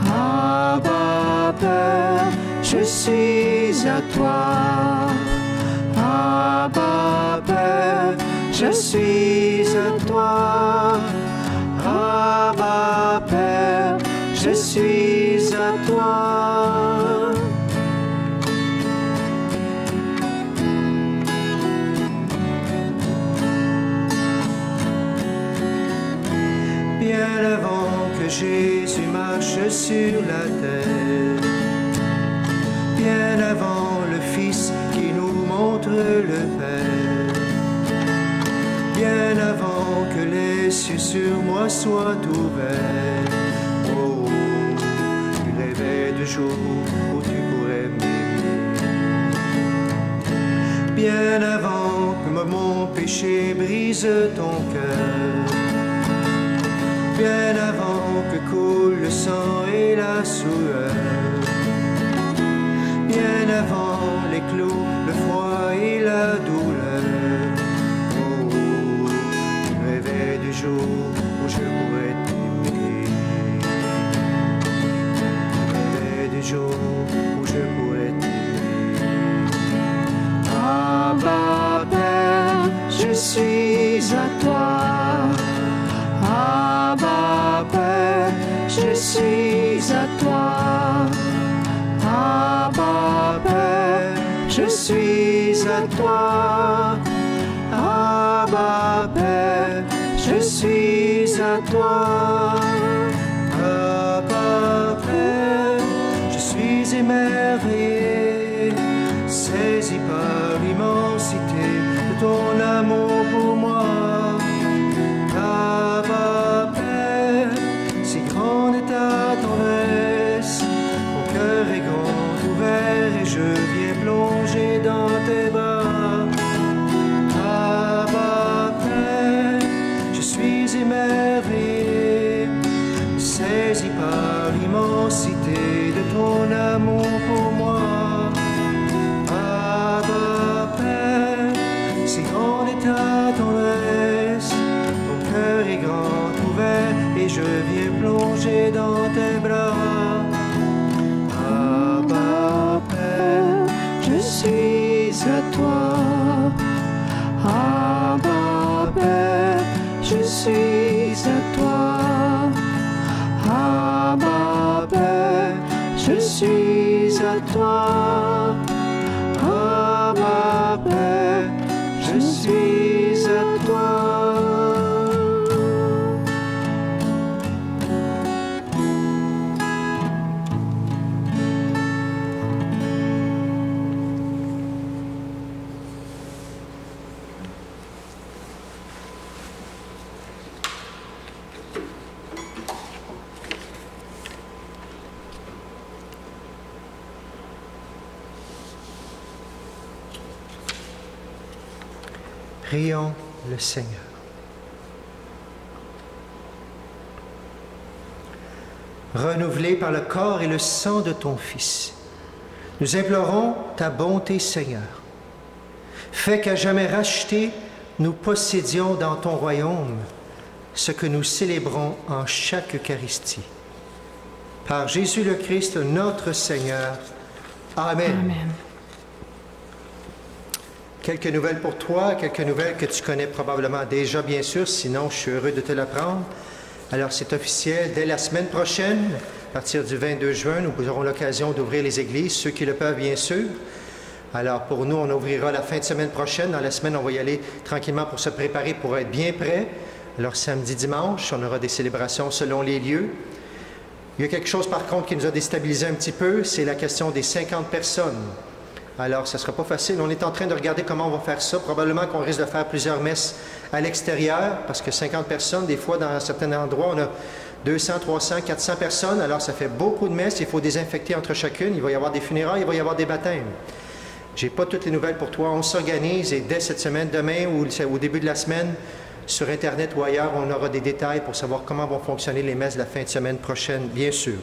Abba Père, je suis à toi. Abba Père, je suis à toi. Abba Père, je suis à toi. Bien avant que Jésus marche sur la terre, bien avant le Fils qui nous montre le Père, bien avant que les cieux sur moi soient ouverts, oh, tu rêvais du jour où tu pourrais m'aimer. Bien avant que mon péché brise ton cœur, bien avant que coule le sang et la sueur, bien avant les clous, le froid et la douleur, oh, tu rêvais du jour où je pourrais t'aimer. Tu rêvais du jour où je pourrais t'aimer. Abba Père, je suis à toi. Abba Père, je suis à toi. Abba Père, je suis à toi. Abba Père, je suis à toi. Abba Père, je suis émerveillé, saisi par l'immensité de ton amour pour moi. Abba Père, si grande est ta tendresse, mon cœur est grand. Si on est à ton aise, mon cœur est grand ouvert et je viens plonger dans tes bras. Abba, Père, je suis à toi. Abba, Père, je suis à toi. Abba, Père, je suis à toi. Abba, Père, je suis à toi. Prions le Seigneur. Renouvelés par le corps et le sang de ton Fils, nous implorons ta bonté, Seigneur. Fais qu'à jamais racheté, nous possédions dans ton royaume ce que nous célébrons en chaque Eucharistie. Par Jésus le Christ, notre Seigneur. Amen. Amen. Quelques nouvelles pour toi, quelques nouvelles que tu connais probablement déjà, bien sûr, sinon je suis heureux de te l'apprendre. Alors c'est officiel, dès la semaine prochaine, à partir du 22 juin, nous aurons l'occasion d'ouvrir les églises, ceux qui le peuvent, bien sûr. Alors pour nous, on ouvrira la fin de semaine prochaine. Dans la semaine, on va y aller tranquillement pour se préparer, pour être bien prêt. Alors samedi, dimanche, on aura des célébrations selon les lieux. Il y a quelque chose par contre qui nous a déstabilisé un petit peu, c'est la question des 50 personnes. Alors, ça ne sera pas facile. On est en train de regarder comment on va faire ça. Probablement qu'on risque de faire plusieurs messes à l'extérieur, parce que 50 personnes, des fois, dans certains endroits, on a 200, 300, 400 personnes. Alors, ça fait beaucoup de messes. Il faut désinfecter entre chacune. Il va y avoir des funérailles, il va y avoir des baptêmes. Je n'ai pas toutes les nouvelles pour toi. On s'organise et dès cette semaine, demain ou au début de la semaine, sur Internet ou ailleurs, on aura des détails pour savoir comment vont fonctionner les messes la fin de semaine prochaine, bien sûr.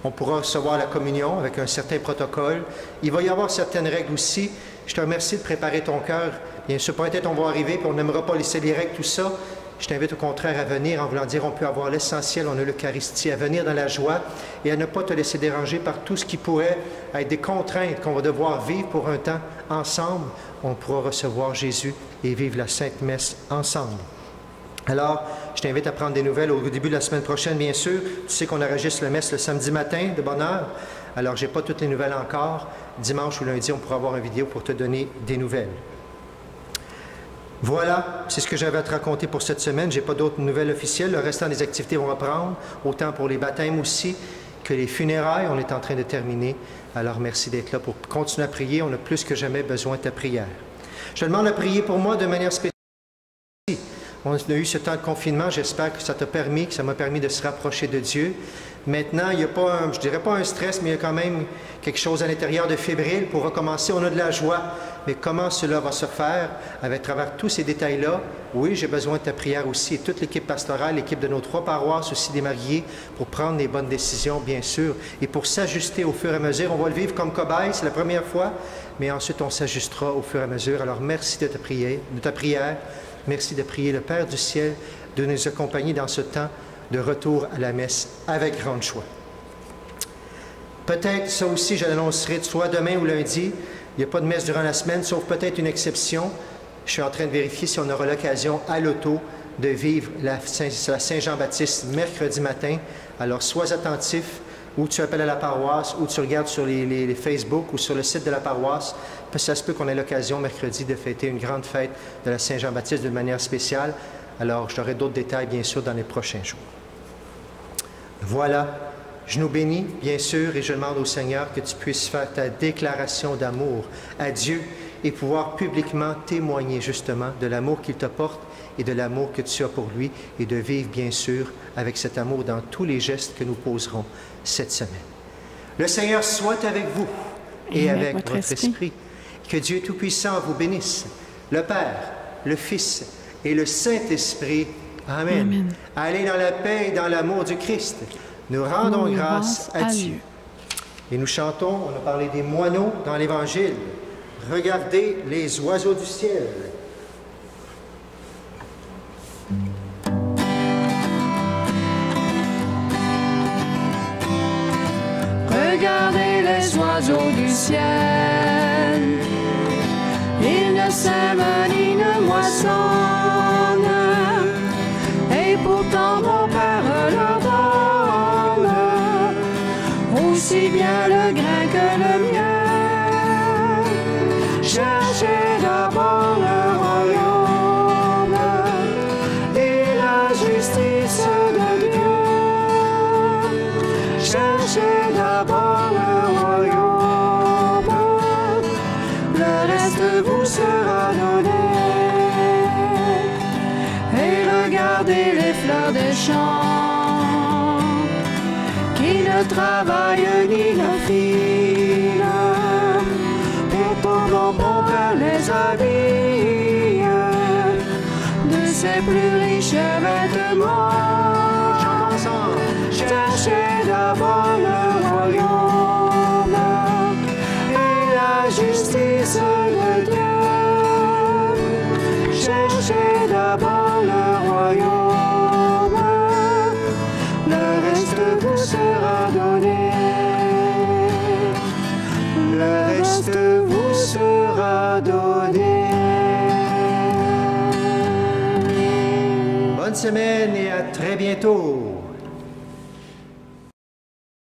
On pourra recevoir la communion avec un certain protocole. Il va y avoir certaines règles aussi. Je te remercie de préparer ton cœur. Bien sûr, peut-être on va arriver et on n'aimera pas laisser les règles, tout ça. Je t'invite au contraire à venir en voulant dire on peut avoir l'essentiel, on a l'Eucharistie, à venir dans la joie et à ne pas te laisser déranger par tout ce qui pourrait être des contraintes qu'on va devoir vivre pour un temps ensemble. On pourra recevoir Jésus et vivre la Sainte Messe ensemble. Alors, je t'invite à prendre des nouvelles au début de la semaine prochaine, bien sûr. Tu sais qu'on enregistre la messe le samedi matin, de bonne heure. Alors, je n'ai pas toutes les nouvelles encore. Dimanche ou lundi, on pourra avoir une vidéo pour te donner des nouvelles. Voilà, c'est ce que j'avais à te raconter pour cette semaine. Je n'ai pas d'autres nouvelles officielles. Le restant des activités vont reprendre, autant pour les baptêmes aussi que les funérailles. On est en train de terminer. Alors, merci d'être là pour continuer à prier. On a plus que jamais besoin de ta prière. Je te demande de prier pour moi de manière spéciale. On a eu ce temps de confinement, j'espère que ça t'a permis, que ça m'a permis de se rapprocher de Dieu. Maintenant, il n'y a pas, je dirais pas un stress, mais il y a quand même quelque chose à l'intérieur de fébrile pour recommencer. On a de la joie, mais comment cela va se faire avec travers tous ces détails-là? Oui, j'ai besoin de ta prière aussi, et toute l'équipe pastorale, l'équipe de nos 3 paroisses aussi des mariés, pour prendre les bonnes décisions, bien sûr, et pour s'ajuster au fur et à mesure. On va le vivre comme cobaye, c'est la première fois, mais ensuite on s'ajustera au fur et à mesure. Alors merci de ta prière. Merci de prier le Père du ciel, de nous accompagner dans ce temps de retour à la messe avec grande joie. Peut-être, ça aussi, je l'annoncerai soit demain ou lundi. Il n'y a pas de messe durant la semaine, sauf peut-être une exception. Je suis en train de vérifier si on aura l'occasion à l'auto de vivre la Saint-Jean-Baptiste mercredi matin. Alors, sois attentif, ou tu appelles à la paroisse, ou tu regardes sur les Facebook ou sur le site de la paroisse. Ça se peut qu'on ait l'occasion mercredi de fêter une grande fête de la Saint-Jean-Baptiste d'une manière spéciale. Alors, j'aurai d'autres détails, bien sûr, dans les prochains jours. Voilà, je nous bénis, bien sûr, et je demande au Seigneur que tu puisses faire ta déclaration d'amour à Dieu et pouvoir publiquement témoigner justement de l'amour qu'il te porte et de l'amour que tu as pour lui et de vivre, bien sûr, avec cet amour dans tous les gestes que nous poserons cette semaine. Le Seigneur soit avec vous et avec votre esprit. Que Dieu Tout-Puissant vous bénisse, le Père, le Fils et le Saint-Esprit. Amen. Amen. Allez dans la paix et dans l'amour du Christ. Nous rendons grâce à Dieu. Et nous chantons, on a parlé des moineaux dans l'Évangile. Regardez les oiseaux du ciel. oiseaux du ciel. Ils ne sèment ni ne moissonnent, et pourtant mon Père leur donne aussi bien le grain que le miel. Cherchez d'abord le royaume et la justice de Dieu. Cherchez d'abord le royaume, le reste vous sera donné. Et regardez les fleurs des champs, qui ne travaillent ni ne filent, pourtant mon Père les habille de ses plus riches vêtements. Chantons ensemble. Cherchez d'abord le royaume et la justice de Dieu. Cherchez d'abord le royaume, le reste vous sera donné. Le reste vous sera donné. Bonne semaine et à très bientôt.